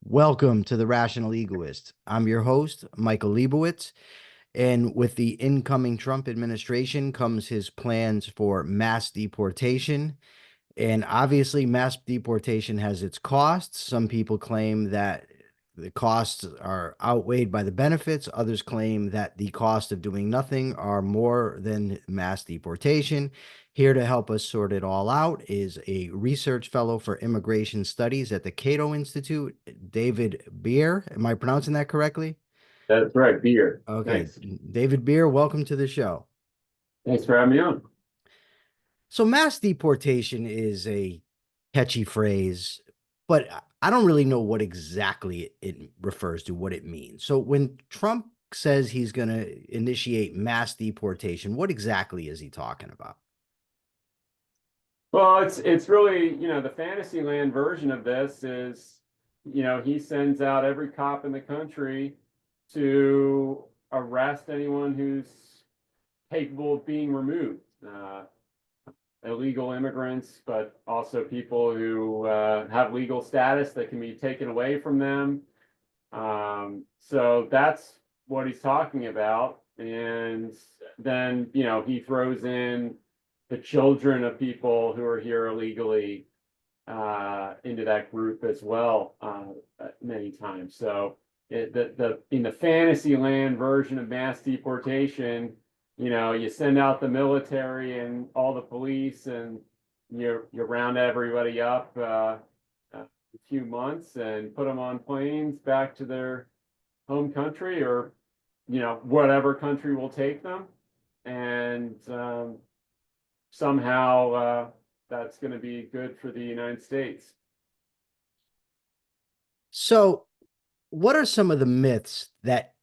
Welcome to the Rational Egoist. I'm your host, Michael Liebowitz, and with the incoming Trump administration comes his plans for mass deportation. And obviously, mass deportation has its costs. Some people claim that the costs are outweighed by the benefits. Others claim that the cost of doing nothing are more than mass deportation. Here to help us sort it all out is a research fellow for immigration studies at the Cato Institute, David Bier. Am I pronouncing that correctly? That's right, beer. Okay, Thanks. David Bier, welcome to the show. Thanks for having me on. So mass deportation is a catchy phrase, but I don't really know what exactly it refers to, what it means. So when Trump says he's going to initiate mass deportation, what exactly is he talking about? Well, it's really, the Fantasyland version of this is, he sends out every cop in the country to arrest anyone who's capable of being removed. Illegal immigrants, but also people who have legal status that can be taken away from them. So that's what he's talking about. And then, he throws in the children of people who are here illegally into that group as well many times. So in the fantasy land version of mass deportation, you send out the military and all the police, and you round everybody up a few months and put them on planes back to their home country, or whatever country will take them, and somehow that's going to be good for the United States. So, what are some of the myths that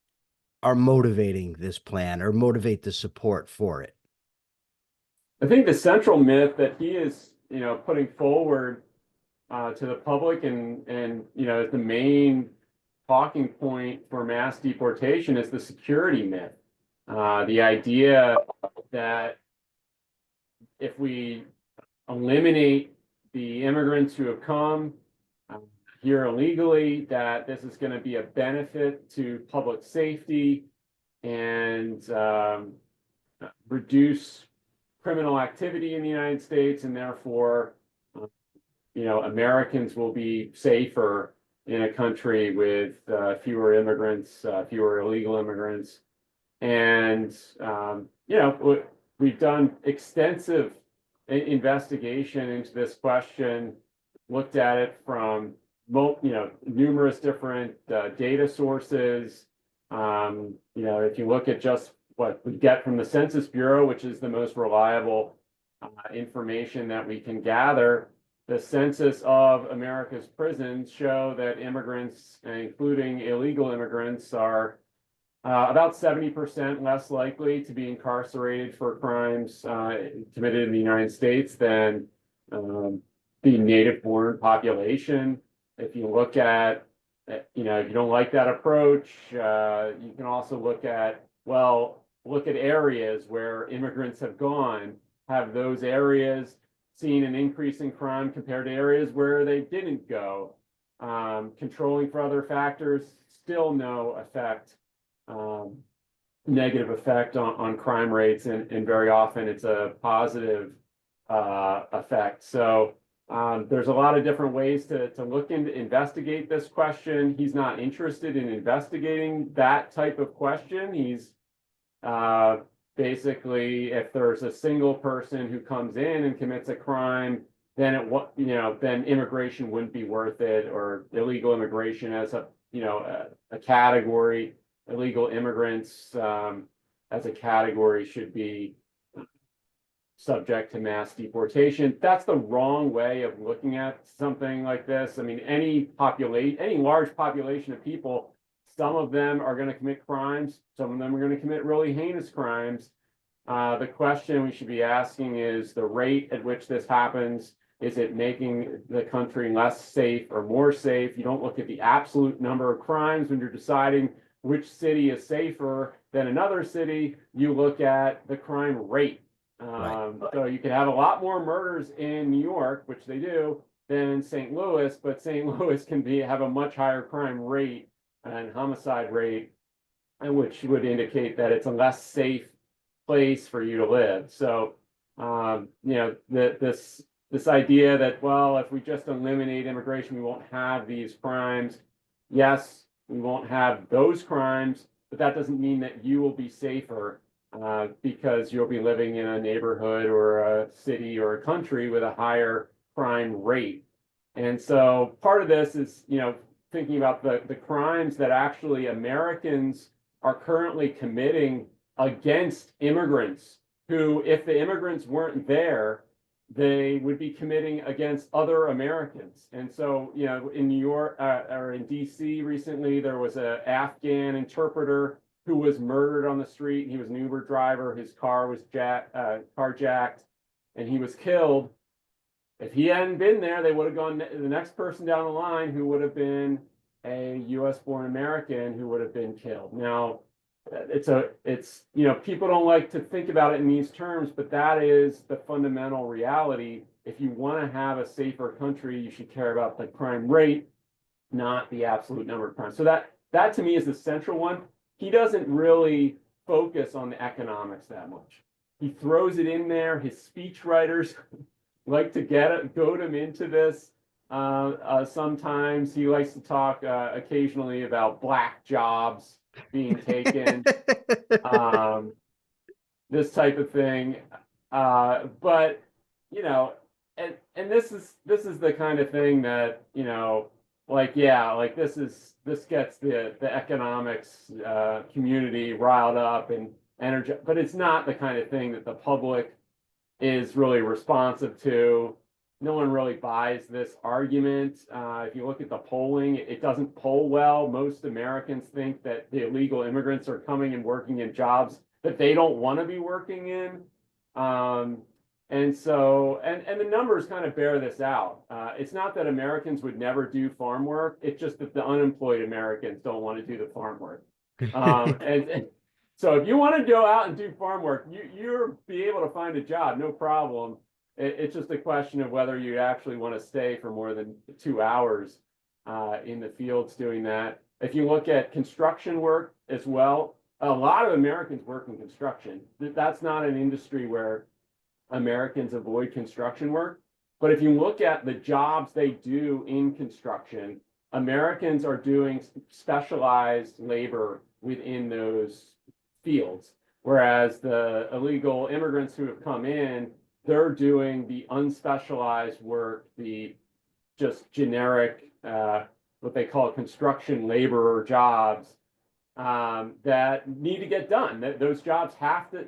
are motivating this plan or motivate the support for it? I think the central myth that he is, putting forward to the public, and the main talking point for mass deportation is the security myth. The idea that if we eliminate the immigrants who have come here illegally, that this is going to be a benefit to public safety and reduce criminal activity in the United States, and therefore, Americans will be safer in a country with fewer immigrants, fewer illegal immigrants. And, we've done extensive investigation into this question, looked at it from, numerous different data sources. If you look at just what we get from the Census Bureau, which is the most reliable information that we can gather, the census of America's prisons show that immigrants, including illegal immigrants, are about 70% less likely to be incarcerated for crimes committed in the United States than the native-born population. If you look at, if you don't like that approach, you can also look at, look at areas where immigrants have gone. Have those areas seen an increase in crime compared to areas where they didn't go? Controlling for other factors, still no effect, negative effect on crime rates, and very often it's a positive effect. So there's a lot of different ways to look into investigate this question. He's not interested in investigating that type of question. He's basically, if there's a single person who comes in and commits a crime, then then immigration wouldn't be worth it, or illegal immigration as a category. Illegal immigrants as a category should be subject to mass deportation. That's the wrong way of looking at something like this. I mean, any large population of people, some of them are going to commit crimes, some of them are going to commit really heinous crimes. The question we should be asking is the rate at which this happens. Is it making the country less safe or more safe? You don't look at the absolute number of crimes when you're deciding which city is safer than another city. You look at the crime rate. Right. So you could have a lot more murders in New York, which they do, than St. Louis, but St. Louis can have a much higher crime rate and homicide rate, and which would indicate that it's a less safe place for you to live. So, this idea that, well, if we just eliminate immigration, we won't have these crimes. Yes, we won't have those crimes, but that doesn't mean that you will be safer because you'll be living in a neighborhood or a city or a country with a higher crime rate. And so part of this is, thinking about the crimes that actually Americans are currently committing against immigrants who, if the immigrants weren't there, they would be committing against other Americans. And so, in New York or in DC recently, there was an Afghan interpreter who was murdered on the street. He was an Uber driver. His car was carjacked, and he was killed. If he hadn't been there, they would have gone the next person down the line, who would have been a U.S. born American who would have been killed. Now, it's people don't like to think about it in these terms, but that is the fundamental reality. If you want to have a safer country, you should care about the crime rate, not the absolute number of crimes. So that to me is the central one. He doesn't really focus on the economics that much. He throws it in there. His speechwriters like to goad him into this. Sometimes he likes to talk occasionally about black jobs being taken, this type of thing. But and this is the kind of thing that this gets the economics community riled up and energy, but it's not the kind of thing that the public is really responsive to. No one really buys this argument. If you look at the polling, it doesn't poll well. Most Americans think that the illegal immigrants are coming and working in jobs that they don't want to be working in. And the numbers kind of bear this out. It's not that Americans would never do farm work. It's just that the unemployed Americans don't want to do the farm work. And so if you want to go out and do farm work, you'll be able to find a job, no problem. It's just a question of whether you actually want to stay for more than 2 hours in the fields doing that. If you look at construction work as well, a lot of Americans work in construction. That's not an industry where Americans avoid construction work. But if you look at the jobs they do in construction, Americans are doing specialized labor within those fields, whereas the illegal immigrants who have come in, they're doing the unspecialized work, the just generic, what they call construction laborer jobs that need to get done. Those jobs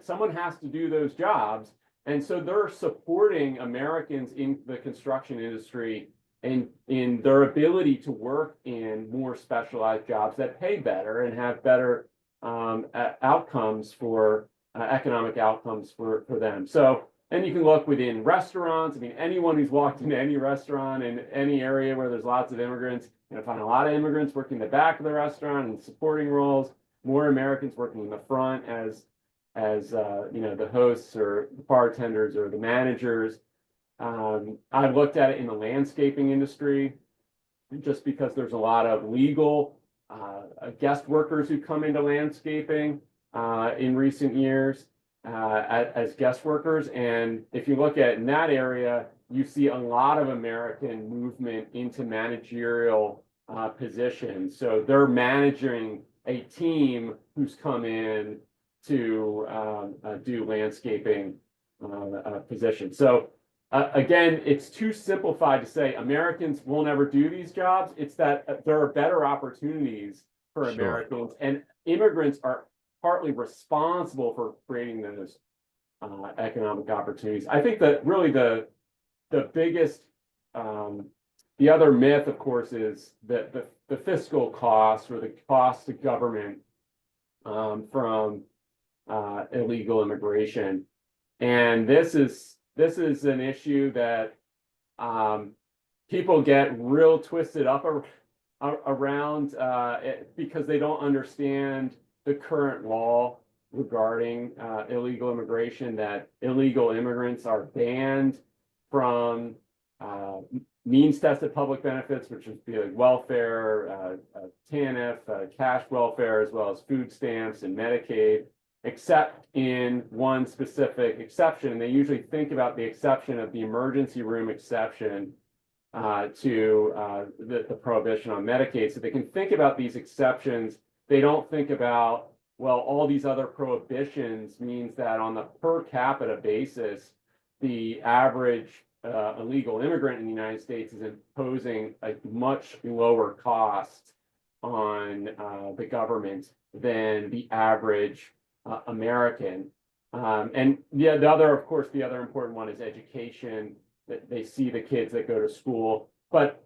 someone has to do those jobs. And so they're supporting Americans in the construction industry and in their ability to work in more specialized jobs that pay better and have better outcomes for economic outcomes for them. So, and you can look within restaurants. I mean, anyone who's walked into any restaurant in any area where there's lots of immigrants, you're going to find a lot of immigrants working the back of the restaurant and supporting roles, more Americans working in the front as the hosts or the bartenders or the managers. I've looked at it in the landscaping industry, just because there's a lot of legal guest workers who come into landscaping in recent years as guest workers. And if you look at in that area, you see a lot of American movement into managerial positions. So they're managing a team who's come in to do landscaping positions. So again, it's too simplified to say Americans won't ever do these jobs. It's that there are better opportunities for Americans, and immigrants are partly responsible for creating those economic opportunities. I think that really the biggest, the other myth, of course, is that the fiscal cost or the cost to government from illegal immigration. And this is an issue that people get real twisted up around because they don't understand the current law regarding illegal immigration, that illegal immigrants are banned from means tested public benefits, which would be like welfare, TANF, cash welfare, as well as food stamps and Medicaid, except in one specific exception. And they usually think about the exception of the emergency room exception to the prohibition on Medicaid. So they can think about these exceptions. They don't think about, well, all these other prohibitions means that on the per capita basis, the average illegal immigrant in the United States is imposing a much lower cost on the government than the average American. And yeah, the other important one is education. That they see the kids that go to school. But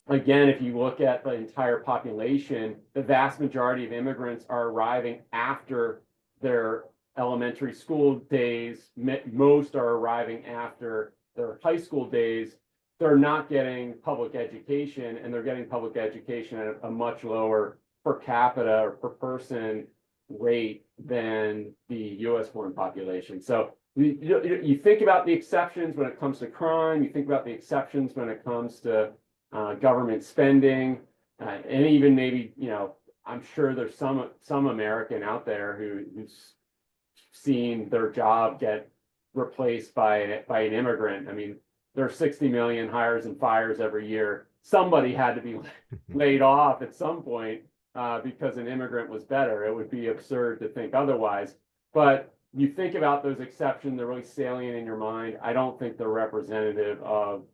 again, if you look at the entire population, the vast majority of immigrants are arriving after their elementary school days. Most are arriving after their high school days. They're not getting public education, and they're getting public education at a much lower per capita or per person rate than the US born population. So you think about the exceptions when it comes to crime, you think about the exceptions when it comes to government spending, and even maybe, I'm sure there's some American out there who's seen their job get replaced by an immigrant. I mean, there are 60 million hires and fires every year. Somebody had to be laid off at some point because an immigrant was better. It would be absurd to think otherwise. But you think about those exceptions, they're really salient in your mind. I don't think they're representative of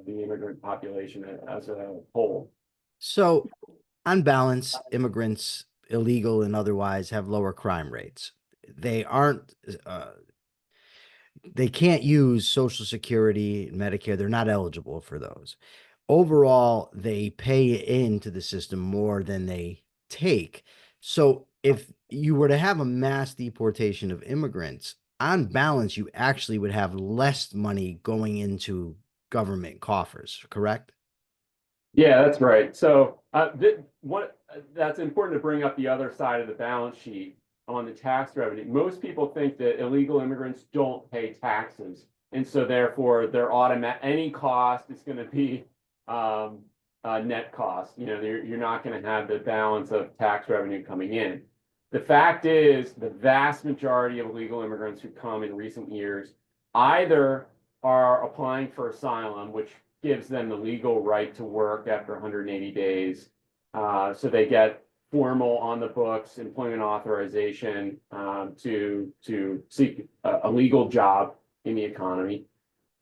the immigrant population as a whole. So, on balance, immigrants, illegal and otherwise, have lower crime rates. They aren't, they can't use Social Security and Medicare. They're not eligible for those. Overall, they pay into the system more than they take. So, if you were to have a mass deportation of immigrants, on balance, you actually would have less money going into government coffers, correct? Yeah, that's right. So that's important to bring up the other side of the balance sheet on the tax revenue. Most people think that illegal immigrants don't pay taxes, and so therefore any cost is going to be a net cost. You're not going to have the balance of tax revenue coming in. The fact is, the vast majority of illegal immigrants who come in recent years either are applying for asylum, which gives them the legal right to work after 180 days. So they get formal on the books employment authorization to seek a legal job in the economy,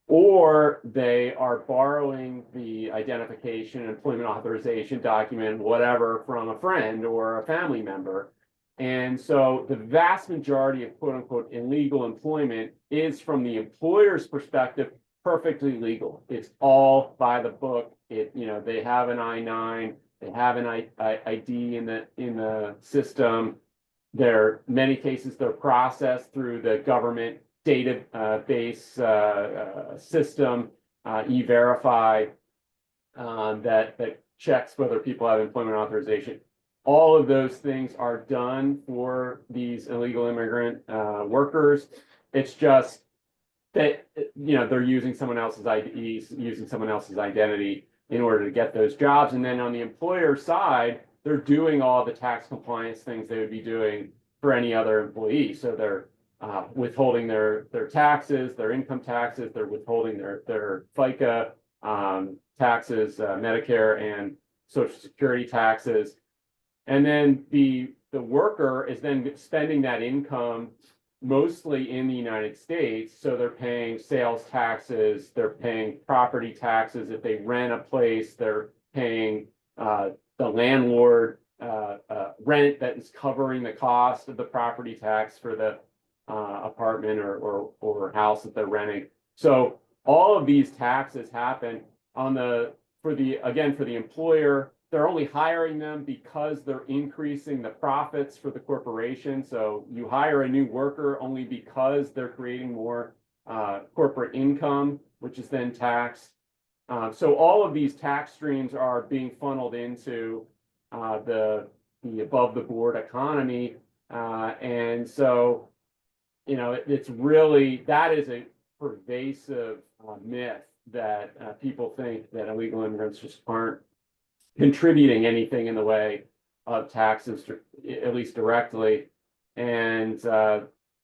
or they are borrowing the identification, employment authorization document, whatever, from a friend or a family member. And so the vast majority of quote unquote illegal employment is, from the employer's perspective, perfectly legal. It's all by the book. They have an I-9, they have an ID in the system. Many cases they're processed through the government database system, E-Verify, that checks whether people have employment authorization. All of those things are done for these illegal immigrant workers. It's just that they're using someone else's ID, using someone else's identity in order to get those jobs. And then on the employer side, they're doing all the tax compliance things they would be doing for any other employee. So they're withholding their taxes, their income taxes, they're withholding their FICA taxes, Medicare and Social Security taxes. And then the worker is then spending that income mostly in the United States. So they're paying sales taxes, they're paying property taxes. If they rent a place, they're paying the landlord rent that is covering the cost of the property tax for the apartment or house that they're renting. So all of these taxes happen for the employer. They're only hiring them because they're increasing the profits for the corporation. So you hire a new worker only because they're creating more corporate income, which is then taxed. So all of these tax streams are being funneled into the above the board economy. And so, it's really, that is a pervasive myth that people think that illegal immigrants just aren't contributing anything in the way of taxes, at least directly. And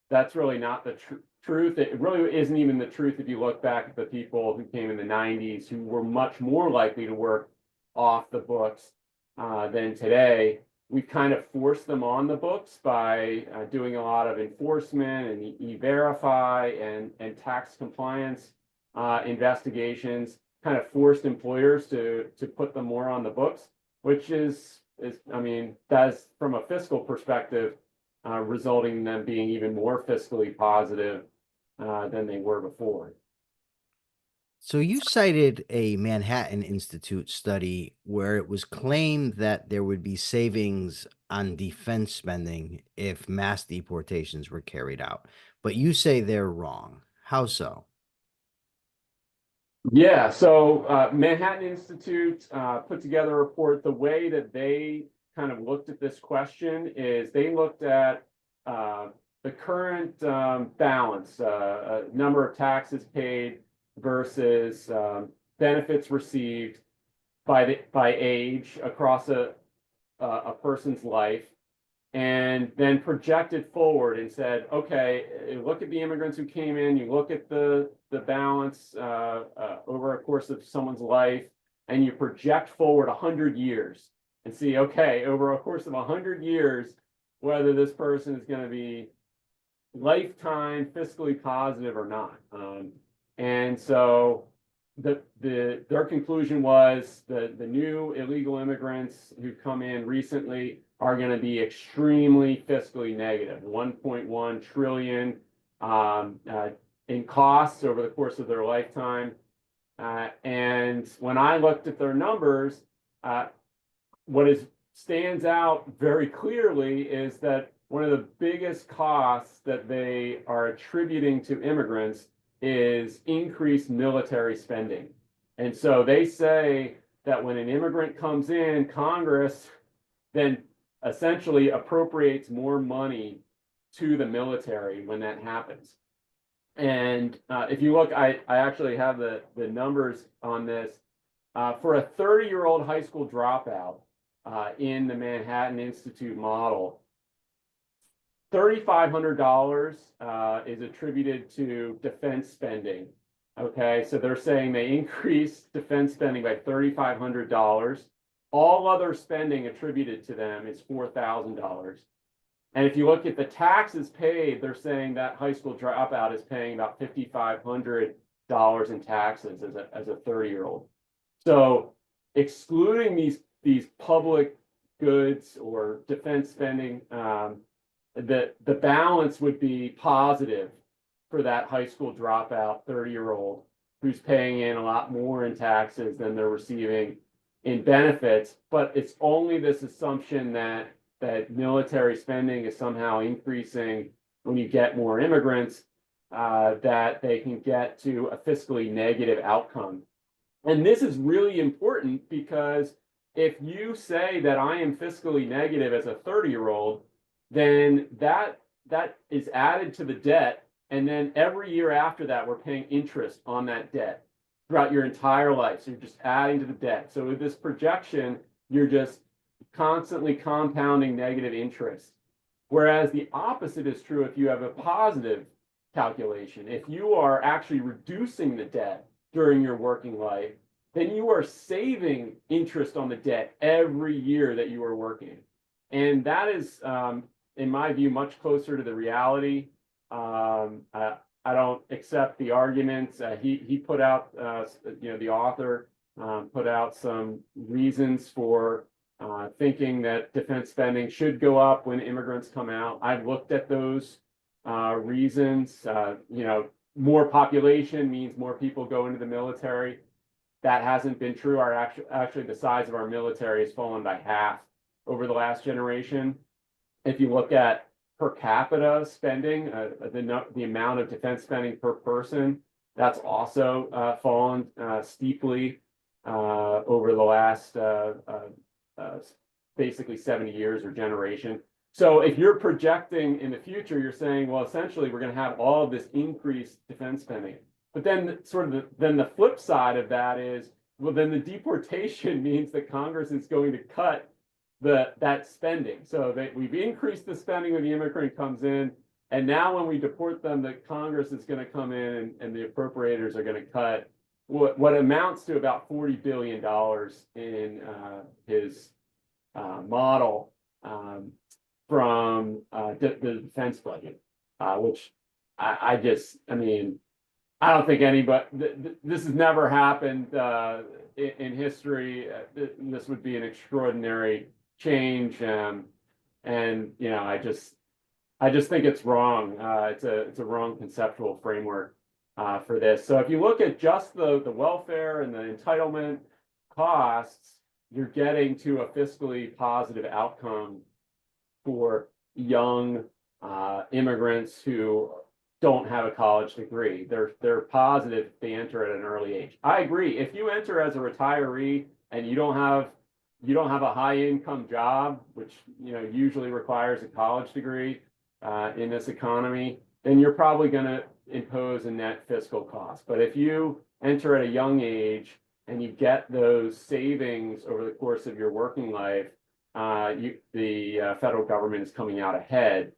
that's really not the truth. It really isn't even the truth if you look back at the people who came in the 90s who were much more likely to work off the books than today. We've kind of forced them on the books by doing a lot of enforcement and e-verify and tax compliance investigations, kind of forced employers to put them more on the books, which is I mean, that's from a fiscal perspective, resulting in them being even more fiscally positive than they were before. So you cited a Manhattan Institute study where it was claimed that there would be savings on defense spending if mass deportations were carried out, but you say they're wrong. How so? Yeah, so Manhattan Institute put together a report. The way that they kind of looked at this question is they looked at the current balance, number of taxes paid versus benefits received by age across a person's life, and then projected forward and said, okay, look at the immigrants who came in, you look at the balance over a course of someone's life, and you project forward 100 years and see, okay, over a course of 100 years, whether this person is going to be lifetime fiscally positive or not. And so their conclusion was the new illegal immigrants who come in recently are going to be extremely fiscally negative, 1.1 trillion in costs over the course of their lifetime. And when I looked at their numbers, stands out very clearly is that one of the biggest costs that they are attributing to immigrants is increased military spending. And so they say that when an immigrant comes in, Congress then essentially appropriates more money to the military when that happens. And if you look, I actually have the numbers on this. For a 30-year-old high school dropout in the Manhattan Institute model, $3,500 is attributed to defense spending. Okay, so they're saying they increased defense spending by $3,500. All other spending attributed to them is $4,000. And if you look at the taxes paid, they're saying that high school dropout is paying about $5,500 in taxes as a 30-year-old. So excluding these public goods or defense spending, the balance would be positive for that high school dropout 30-year-old who's paying in a lot more in taxes than they're receiving in benefits. But it's only this assumption that military spending is somehow increasing when you get more immigrants, that they can get to a fiscally negative outcome. And this is really important because if you say that I am fiscally negative as a 30-year-old, then that is added to the debt. And then every year after that, we're paying interest on that debt throughout your entire life. So you're just adding to the debt. So with this projection, you're just constantly compounding negative interest. Whereas the opposite is true if you have a positive calculation. If you are actually reducing the debt during your working life, then you are saving interest on the debt every year that you are working. And that is, in my view, much closer to the reality. I don't accept the arguments. He put out, the author put out some reasons for thinking that defense spending should go up when immigrants come out. I've looked at those reasons. More population means more people go into the military. That hasn't been true. Actually, the size of our military has fallen by half over the last generation. If you look at per capita spending, the amount of defense spending per person, that's also fallen steeply over the last basically 70 years or generation. So if you're projecting in the future, you're saying, well, essentially, we're going to have all of this increased defense spending. But then then the flip side of that is, well, then the deportation means that Congress is going to cut that spending. So that we've increased the spending when the immigrant comes in, and now when we deport them, the Congress is going to come in and the appropriators are going to cut what amounts to about $40 billion in his model from the defense budget, which I mean, I don't think anybody, this has never happened in history. This would be an extraordinary change. And, you know, I just think it's wrong. It's a wrong conceptual framework for this. So if you look at just the welfare and the entitlement costs, you're getting to a fiscally positive outcome for young immigrants who don't have a college degree. They're positive if they enter at an early age. I agree. If you enter as a retiree and you don't have a high income job, which usually requires a college degree in this economy, then you're probably going to impose a net fiscal cost. But if you enter at a young age and you get those savings over the course of your working life, the federal government is coming out ahead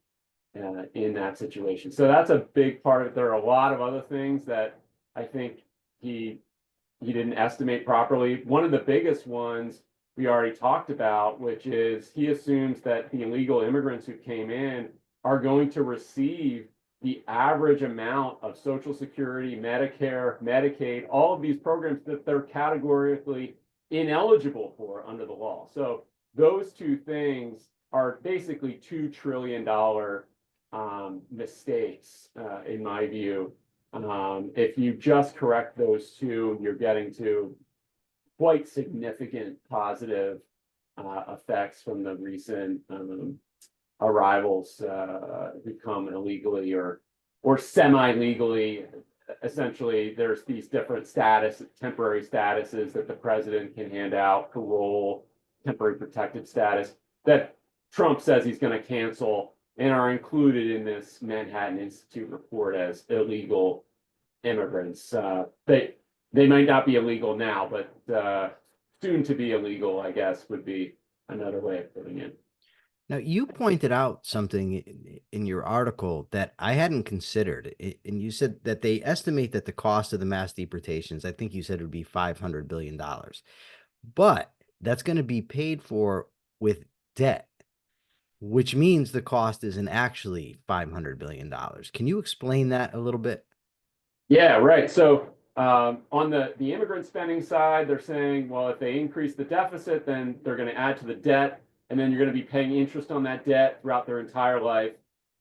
in that situation. So that's a big part of it. There are a lot of other things that I think he didn't estimate properly. One of the biggest ones we already talked about, which is he assumes that the illegal immigrants who came in are going to receive the average amount of Social Security, Medicare, Medicaid, all of these programs that they're categorically ineligible for under the law. So those two things are basically $2 trillion mistakes, in my view. If you just correct those two, you're getting to quite significant positive effects from the recent arrivals who come illegally or semi-legally. Essentially, there's these different temporary statuses that the president can hand out: parole, temporary protected status, that Trump says he's going to cancel and are included in this Manhattan Institute report as illegal immigrants. They might not be illegal now, but soon to be illegal, I guess, would be another way of putting it. Now, you pointed out something in your article that I hadn't considered, and you said that they estimate that the cost of the mass deportations, I think you said it would be $500 billion, but that's going to be paid for with debt, which means the cost isn't actually $500 billion. Can you explain that a little bit? Yeah, right. So on the immigrant spending side, they're saying, well, if they increase the deficit, then they're going to add to the debt, and then you're going to be paying interest on that debt throughout their entire life,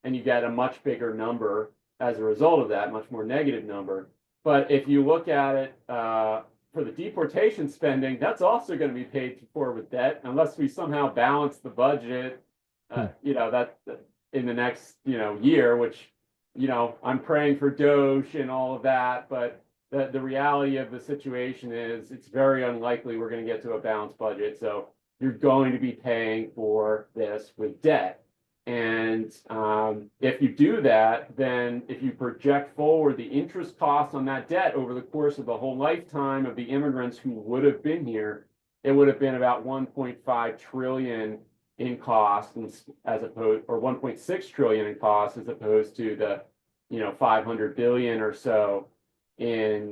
and you get a much bigger number as a result of that, much more negative number. But if you look at it for the deportation spending, that's also going to be paid for with debt, unless we somehow balance the budget, that in the next year, which I'm praying for Doge and all of that, but the reality of the situation is it's very unlikely we're going to get to a balanced budget. So you're going to be paying for this with debt. And if you do that, then if you project forward the interest costs on that debt over the course of the whole lifetime of the immigrants who would have been here, it would have been about 1.5 trillion in cost, as opposed, or 1.6 trillion in cost, as opposed to the 500 billion or so in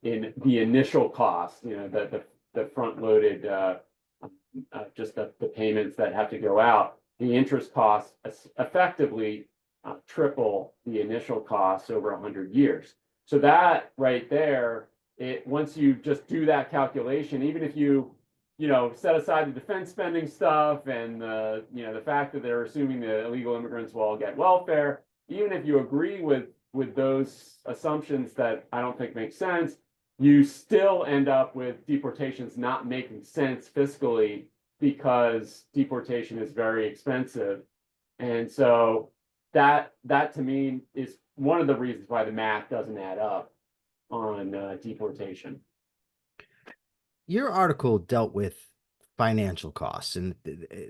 the initial cost, the front loaded just the payments that have to go out. The interest costs effectively triple the initial costs over 100 years. So that right there, once you just do that calculation, even if you set aside the defense spending stuff and the fact that they're assuming the illegal immigrants will all get welfare, even if you agree with those assumptions that I don't think make sense, you still end up with deportations not making sense fiscally, because deportation is very expensive. And so that to me is one of the reasons why the math doesn't add up on deportation. Your article dealt with financial costs, and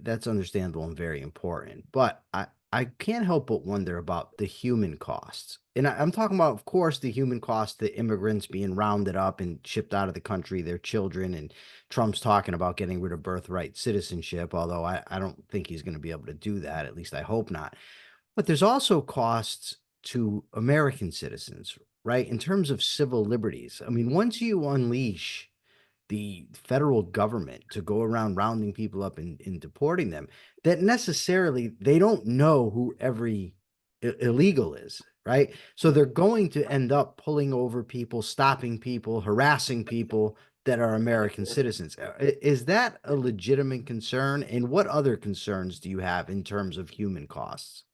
that's understandable and very important. But I can't help but wonder about the human costs. And I'm talking about, of course, the human cost, the immigrants being rounded up and shipped out of the country, their children, and Trump's talking about getting rid of birthright citizenship, although I don't think he's going to be able to do that. At least I hope not. But there's also costs to American citizens, right? In terms of civil liberties. I mean, once you unleash the federal government to go around rounding people up and deporting them, that necessarily they don't know who every illegal is, right? So they're going to end up pulling over people, stopping people, harassing people that are American citizens. Is that a legitimate concern? And what other concerns do you have in terms of human costs?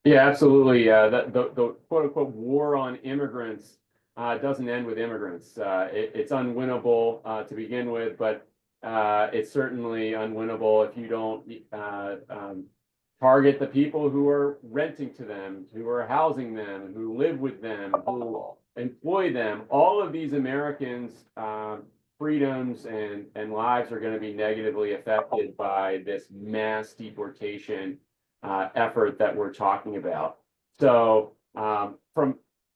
Yeah, absolutely. The quote unquote war on immigrants doesn't end with immigrants. It's unwinnable to begin with, but it's certainly unwinnable if you don't target the people who are renting to them, who are housing them, who live with them, who employ them. All of these Americans' freedoms and lives are going to be negatively affected by this mass deportation effort that we're talking about. So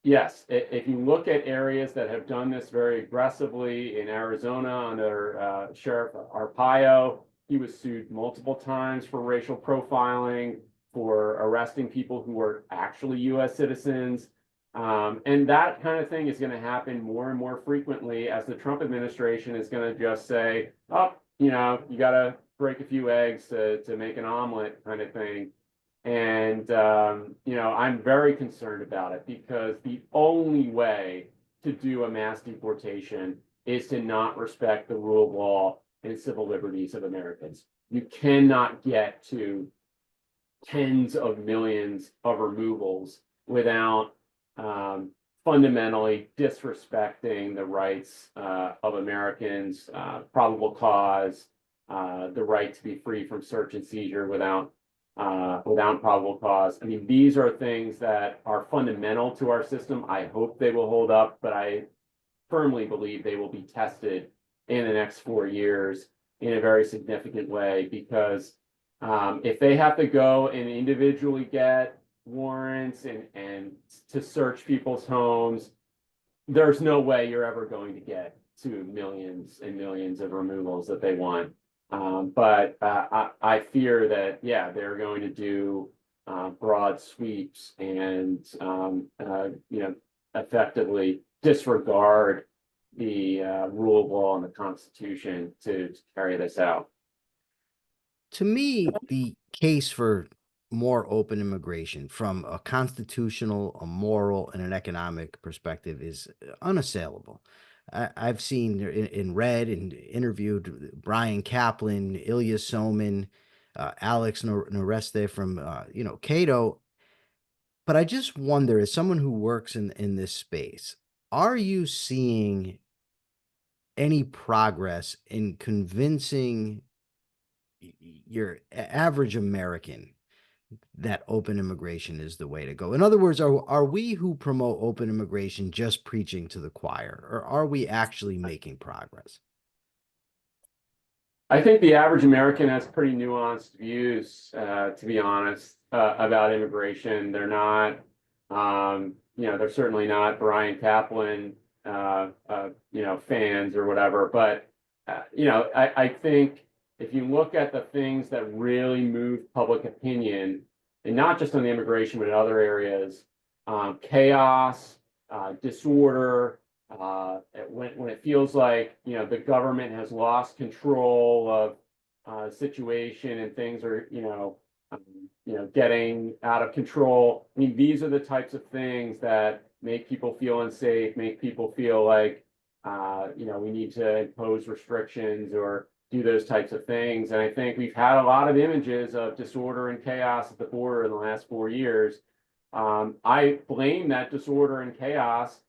yes, if you look at areas that have done this very aggressively in Arizona under Sheriff Arpaio, he was sued multiple times for racial profiling, for arresting people who were actually U.S. citizens. And that kind of thing is going to happen more and more frequently as the Trump administration is going to just say, oh, you got to break a few eggs to make an omelet kind of thing. And, I'm very concerned about it because the only way to do a mass deportation is to not respect the rule of law and civil liberties of Americans. You cannot get to tens of millions of removals without fundamentally disrespecting the rights of Americans, probable cause, the right to be free from search and seizure without probable cause. I mean, these are things that are fundamental to our system. I hope they will hold up, but I firmly believe they will be tested in the next 4 years in a very significant way because if they have to go and individually get warrants and to search people's homes, there's no way you're ever going to get to millions and millions of removals that they want. But I fear that, yeah, they're going to do broad sweeps and, effectively disregard the rule of law and the Constitution to carry this out. To me, the case for more open immigration from a constitutional, a moral, and an economic perspective is unassailable. I've seen and read and interviewed Brian Kaplan, Ilya Soman, Alex Noreste from Cato. But I just wonder, as someone who works in this space, are you seeing any progress in convincing your average American that open immigration is the way to go? In other words, are we who promote open immigration just preaching to the choir, or are we actually making progress? I think the average American has pretty nuanced views, to be honest, about immigration. They're not, they're certainly not Brian Kaplan, fans or whatever. But, I think if you look at the things that really move public opinion, and not just on the immigration, but in other areas, chaos, disorder, when it feels like the government has lost control of situation and things are getting out of control. I mean, these are the types of things that make people feel unsafe, make people feel like we need to impose restrictions or do those types of things. And I think we've had a lot of images of disorder and chaos at the border in the last 4 years. I blame that disorder and chaos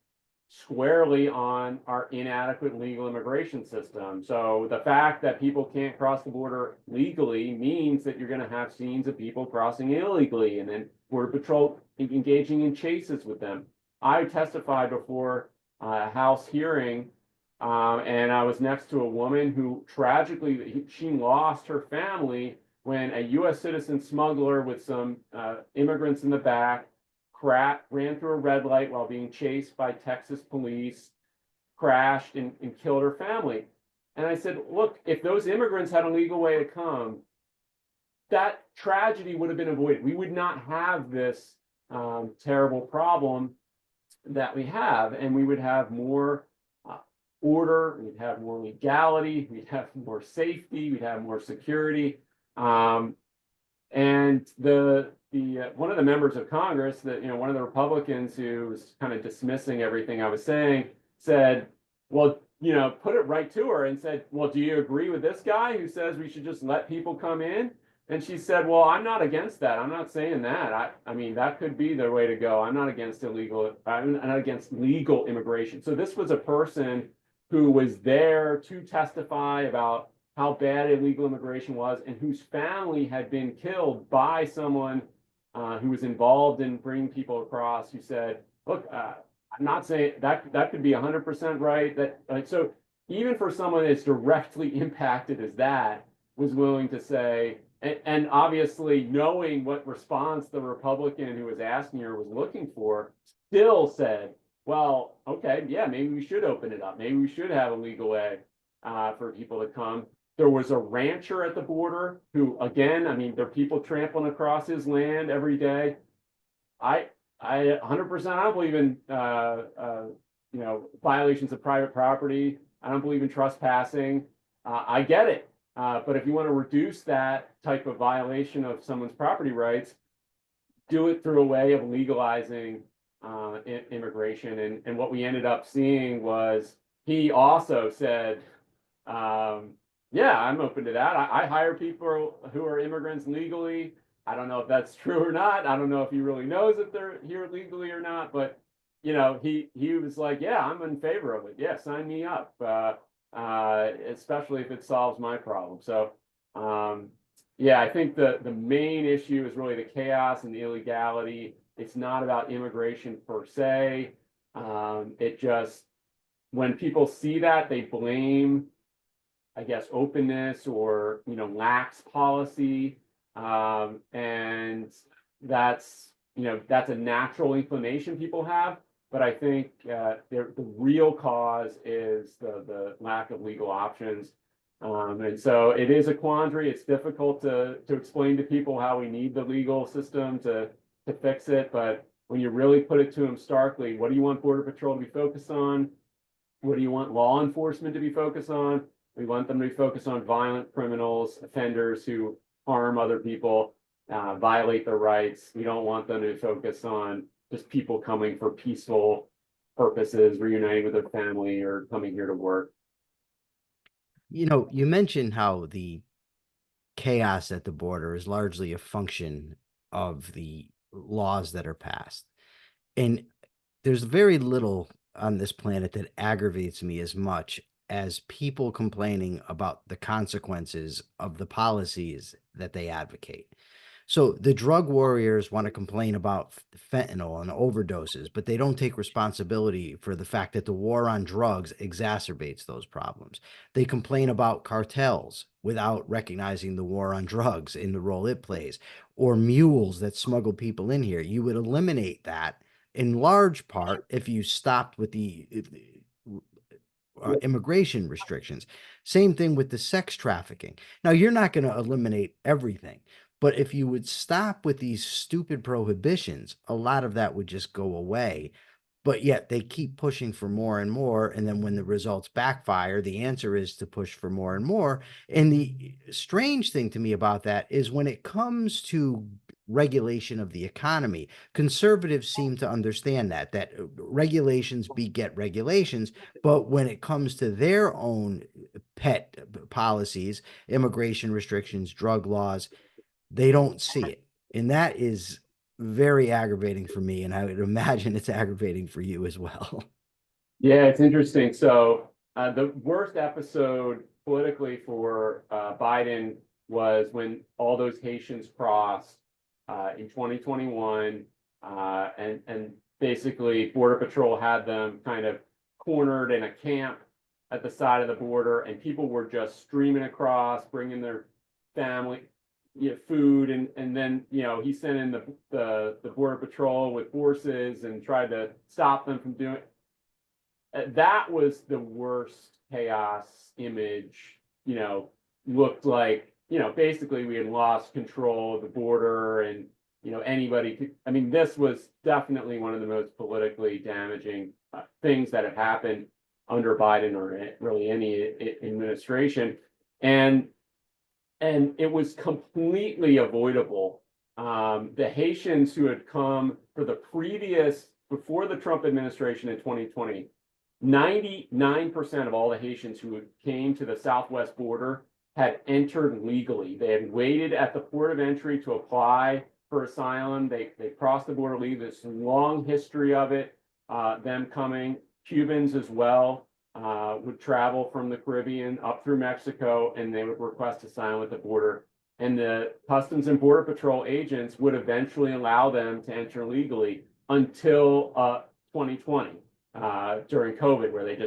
squarely on our inadequate legal immigration system. So the fact that people can't cross the border legally means that you're going to have scenes of people crossing illegally and then Border Patrol engaging in chases with them. I testified before a House hearing, and I was next to a woman who tragically, she lost her family when a U.S. citizen smuggler with some immigrants in the back ran through a red light while being chased by Texas police, crashed and killed her family. And I said, look, if those immigrants had a legal way to come, that tragedy would have been avoided. We would not have this terrible problem that we have, and we would have more order, we'd have more legality, we'd have more safety, we'd have more security. And the one of the members of Congress, that one of the Republicans who was kind of dismissing everything I was saying, said, well, put it right to her and said, well, do you agree with this guy who says we should just let people come in? And she said, well, I'm not against that. I'm not saying that. I mean, that could be the way to go. I'm not against legal immigration. So this was a person who was there to testify about how bad illegal immigration was, and whose family had been killed by someone who was involved in bringing people across, who said, look, I'm not saying that could be 100% right. So even for someone that's directly impacted as that, was willing to say, and obviously knowing what response the Republican who was asking her was looking for, still said, well, okay, yeah, maybe we should open it up. Maybe we should have a legal way for people to come. There was a rancher at the border who, again, I mean, there are people trampling across his land every day. I 100%, I don't believe in violations of private property. I don't believe in trespassing. I get it. But if you want to reduce that type of violation of someone's property rights, do it through a way of legalizing immigration. And what we ended up seeing was, he also said, yeah, I'm open to that. I hire people who are immigrants legally. I don't know if that's true or not. I don't know if he really knows if they're here legally or not, but he was like, yeah, I'm in favor of it. Yeah, sign me up. Especially if it solves my problem. So yeah, I think the main issue is really the chaos and the illegality. It's not about immigration per se. It just, when people see that, they blame, I guess, openness or lax policy, and that's a natural inclination people have. But I think the real cause is the lack of legal options, and so it is a quandary. It's difficult to explain to people how we need the legal system to fix it. But when you really put it to them starkly, what do you want Border Patrol to be focused on? What do you want law enforcement to be focused on? We want them to be focused on violent criminals, offenders who harm other people, violate their rights. We don't want them to focus on just people coming for peaceful purposes, reuniting with their family, or coming here to work. You mentioned how the chaos at the border is largely a function of the laws that are passed. And there's very little on this planet that aggravates me as much as people complaining about the consequences of the policies that they advocate. So the drug warriors want to complain about fentanyl and overdoses, but they don't take responsibility for the fact that the war on drugs exacerbates those problems. They complain about cartels without recognizing the war on drugs in the role it plays, or mules that smuggle people in here. You would eliminate that in large part if you stopped with the immigration restrictions. Same thing with the sex trafficking. Now, you're not going to eliminate everything, but if you would stop with these stupid prohibitions, a lot of that would just go away. But yet they keep pushing for more and more. And then when the results backfire, the answer is to push for more and more. And the strange thing to me about that is when it comes to regulation of the economy, conservatives seem to understand that regulations beget regulations. But when it comes to their own pet policies, immigration restrictions, drug laws, they don't see it. And that is very aggravating for me. And I would imagine it's aggravating for you as well. Yeah, it's interesting. So the worst episode politically for Biden was when all those Haitians crossed in 2021, and basically Border Patrol had them kind of cornered in a camp at the side of the border, and people were just streaming across, bringing their family. food, and then he sent in the border patrol with forces and tried to stop them from doing. That was the worst chaos image. Looked like basically we had lost control of the border, and anybody could. I mean, this was definitely one of the most politically damaging things that had happened under Biden or really any administration, and it was completely avoidable. The Haitians who had come before the Trump administration in 2020, 99% of all the Haitians who came to the southwest border had entered legally. They had waited at the port of entry to apply for asylum. They crossed the border legally. There's a long history of it, them coming. Cubans as well would travel from the Caribbean up through Mexico, and they would request asylum at the border. And the Customs and Border Patrol agents would eventually allow them to enter legally until 2020 during COVID, where they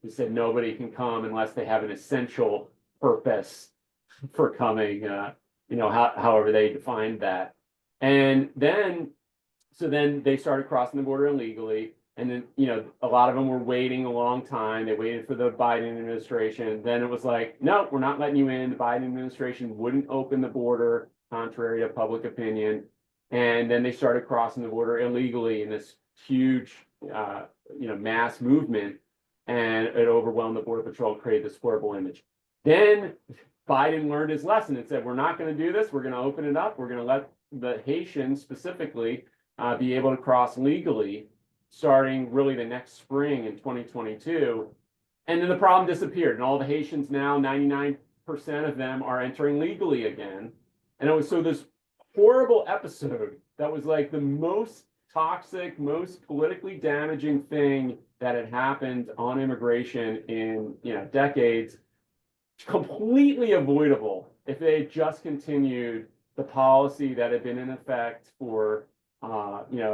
said nobody can come unless they have an essential purpose for coming, however they defined that. And then they started crossing the border illegally. And then, a lot of them were waiting a long time. They waited for the Biden administration. Then it was like, no, we're not letting you in. The Biden administration wouldn't open the border, contrary to public opinion. And then they started crossing the border illegally in this huge, mass movement. And it overwhelmed the Border Patrol, created this horrible image. Then Biden learned his lesson and said, we're not going to do this. We're going to open it up. We're going to let the Haitians specifically be able to cross legally, starting really the next spring in 2022. And then the problem disappeared. And all the Haitians now, 99% of them are entering legally again. And it was this horrible episode that was like the most toxic, most politically damaging thing that had happened on immigration in decades. Completely avoidable if they had just continued the policy that had been in effect for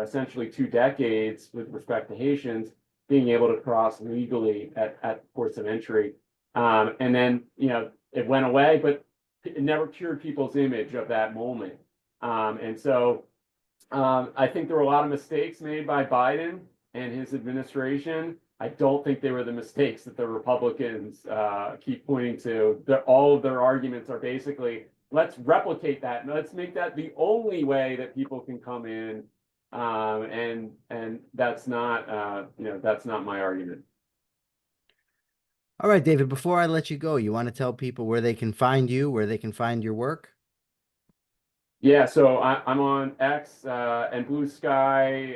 essentially 2 decades with respect to Haitians being able to cross legally at ports of entry. And then, it went away, but it never cured people's image of that moment. And so I think there were a lot of mistakes made by Biden and his administration. I don't think they were the mistakes that the Republicans keep pointing to. All of their arguments are basically, let's replicate that, and let's make that the only way that people can come in. And that's not, that's not my argument. All right, David, before I let you go, you want to tell people where they can find you, where they can find your work? Yeah, so I'm on X and Blue Sky.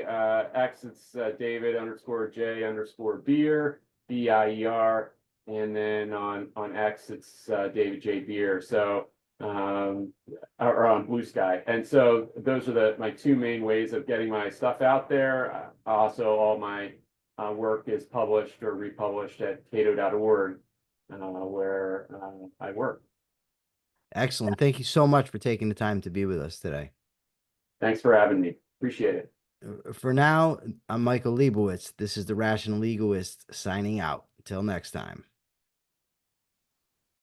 X, it's David_J_Bier, Bier. And then on X, it's David J. Bier. So, or on Blue Sky. And so those are my 2 main ways of getting my stuff out there. Also, all my work is published or republished at cato.org, where I work. Excellent. Thank you so much for taking the time to be with us today. Thanks for having me. Appreciate it. For now, I'm Michael Liebowitz. This is the Rational Egoist signing out. Until next time.